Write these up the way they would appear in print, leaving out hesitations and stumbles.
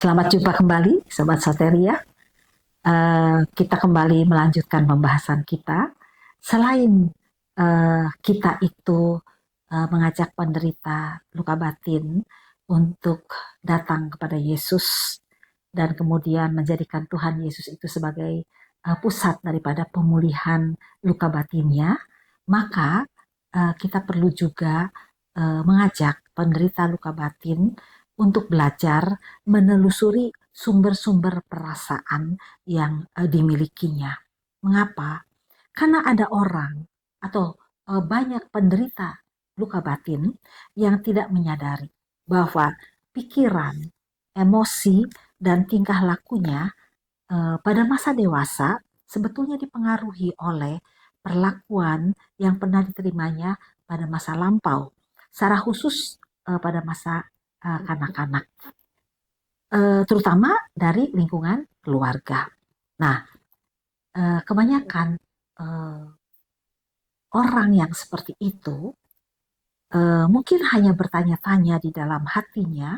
Selamat jumpa kembali, Sobat Soteria. Kita kembali melanjutkan pembahasan kita. Selain kita itu mengajak penderita luka batin untuk datang kepada Yesus dan kemudian menjadikan Tuhan Yesus itu sebagai pusat daripada pemulihan luka batinnya, maka kita perlu juga mengajak penderita luka batin untuk belajar menelusuri sumber-sumber perasaan yang dimilikinya. Mengapa? Karena ada orang atau banyak penderita luka batin yang tidak menyadari bahwa pikiran, emosi, dan tingkah lakunya pada masa dewasa sebetulnya dipengaruhi oleh perlakuan yang pernah diterimanya pada masa lampau, secara khusus pada masa kanak-kanak, terutama dari lingkungan keluarga. Nah, kebanyakan orang yang seperti itu mungkin hanya bertanya-tanya di dalam hatinya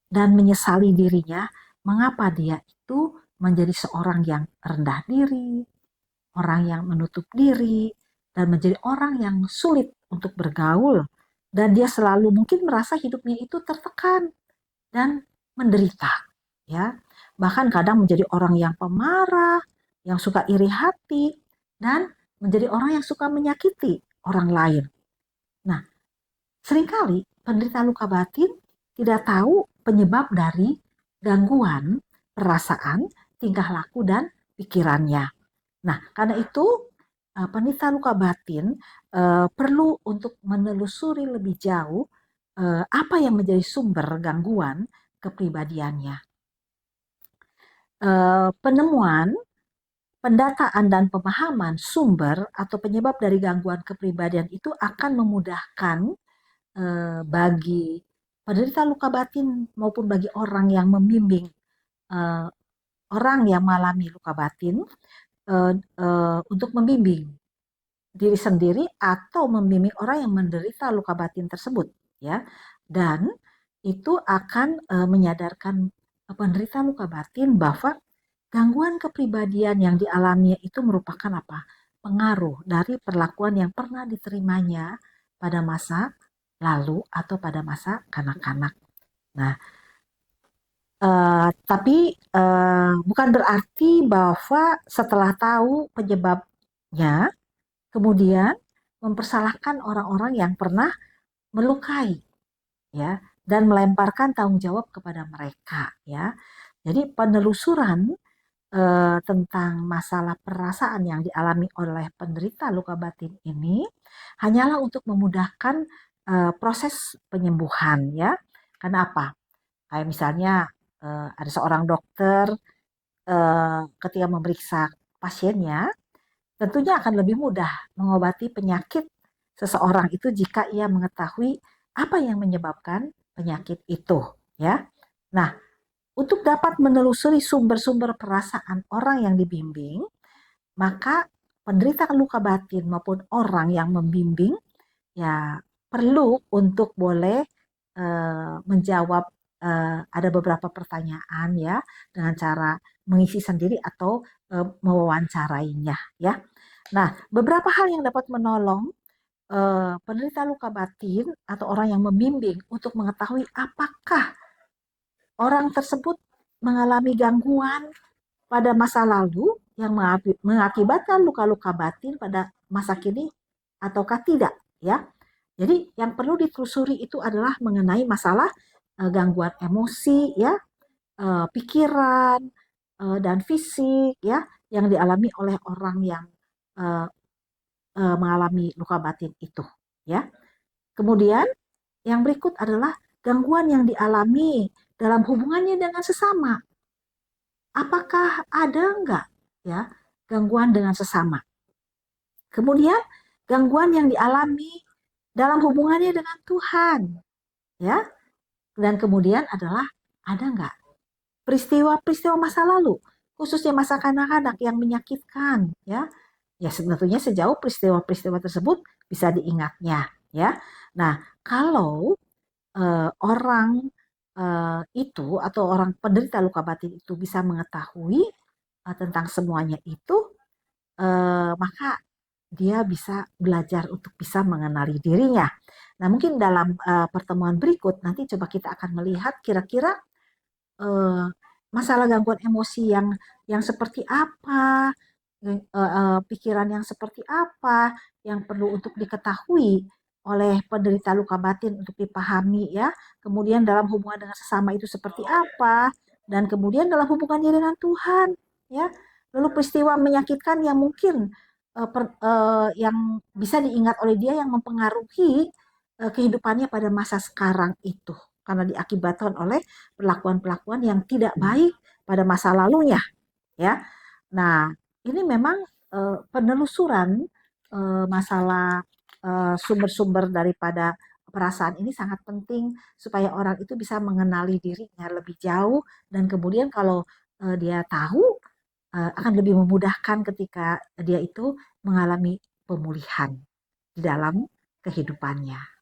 dan menyesali dirinya mengapa dia itu menjadi seorang yang rendah diri, orang yang menutup diri, dan menjadi orang yang sulit untuk bergaul. Dan dia selalu mungkin merasa hidupnya itu tertekan dan menderita. Ya, bahkan kadang menjadi orang yang pemarah, yang suka iri hati, dan menjadi orang yang suka menyakiti orang lain. Nah, seringkali penderita luka batin tidak tahu penyebab dari gangguan perasaan, tingkah laku, dan pikirannya. Nah, karena itu penderita luka batin perlu untuk menelusuri lebih jauh apa yang menjadi sumber gangguan kepribadiannya. Penemuan, pendataan, dan pemahaman sumber atau penyebab dari gangguan kepribadian itu akan memudahkan bagi penderita luka batin maupun bagi orang yang membimbing orang yang mengalami luka batin untuk membimbing diri sendiri atau membimbing orang yang menderita luka batin tersebut, ya. Dan itu akan menyadarkan penderita luka batin bahwa gangguan kepribadian yang dialaminya itu merupakan apa? Pengaruh dari perlakuan yang pernah diterimanya pada masa lalu atau pada masa kanak-kanak. Nah, tapi bukan berarti bahwa setelah tahu penyebabnya, kemudian mempersalahkan orang-orang yang pernah melukai, ya, dan melemparkan tanggung jawab kepada mereka, ya. Jadi penelusuran tentang masalah perasaan yang dialami oleh penderita luka batin ini hanyalah untuk memudahkan proses penyembuhan, ya. Kenapa? Kayak misalnya ada seorang dokter ketika memeriksa pasiennya, tentunya akan lebih mudah mengobati penyakit seseorang itu jika ia mengetahui apa yang menyebabkan penyakit itu, ya. Nah, untuk dapat menelusuri sumber-sumber perasaan orang yang dibimbing, maka penderita luka batin maupun orang yang membimbing ya perlu untuk boleh menjawab ada beberapa pertanyaan, ya, dengan cara mengisi sendiri atau mewawancarainya, ya. Nah, beberapa hal yang dapat menolong penderita luka batin atau orang yang membimbing untuk mengetahui apakah orang tersebut mengalami gangguan pada masa lalu yang mengakibatkan luka-luka batin pada masa kini ataukah tidak, ya. Jadi yang perlu ditelusuri itu adalah mengenai masalah gangguan emosi, ya, pikiran dan fisik, ya, yang dialami oleh orang yang uh, mengalami luka batin itu, ya. Kemudian yang berikut adalah gangguan yang dialami dalam hubungannya dengan sesama. Apakah ada enggak, ya, gangguan dengan sesama? Kemudian gangguan yang dialami dalam hubungannya dengan Tuhan, ya. Dan kemudian adalah ada enggak peristiwa-peristiwa masa lalu, khususnya masa kanak-kanak yang menyakitkan, ya. Ya, tentunya sejauh peristiwa-peristiwa tersebut bisa diingatnya, ya. Nah, kalau orang itu atau orang penderita luka batin itu bisa mengetahui tentang semuanya itu, maka dia bisa belajar untuk bisa mengenali dirinya. Nah, mungkin dalam pertemuan berikut nanti coba kita akan melihat kira-kira eh, masalah gangguan emosi yang seperti apa, pikiran yang seperti apa yang perlu untuk diketahui oleh penderita luka batin untuk dipahami ya. Kemudian dalam hubungan dengan sesama itu seperti apa, dan kemudian dalam hubungannya dengan Tuhan ya. Lalu peristiwa menyakitkan yang mungkin yang bisa diingat oleh dia yang mempengaruhi kehidupannya pada masa sekarang itu karena diakibatkan oleh perlakuan-perlakuan yang tidak baik pada masa lalunya ya. Nah, ini memang penelusuran masalah sumber-sumber daripada perasaan ini sangat penting supaya orang itu bisa mengenali dirinya lebih jauh, dan kemudian kalau dia tahu akan lebih memudahkan ketika dia itu mengalami pemulihan di dalam kehidupannya.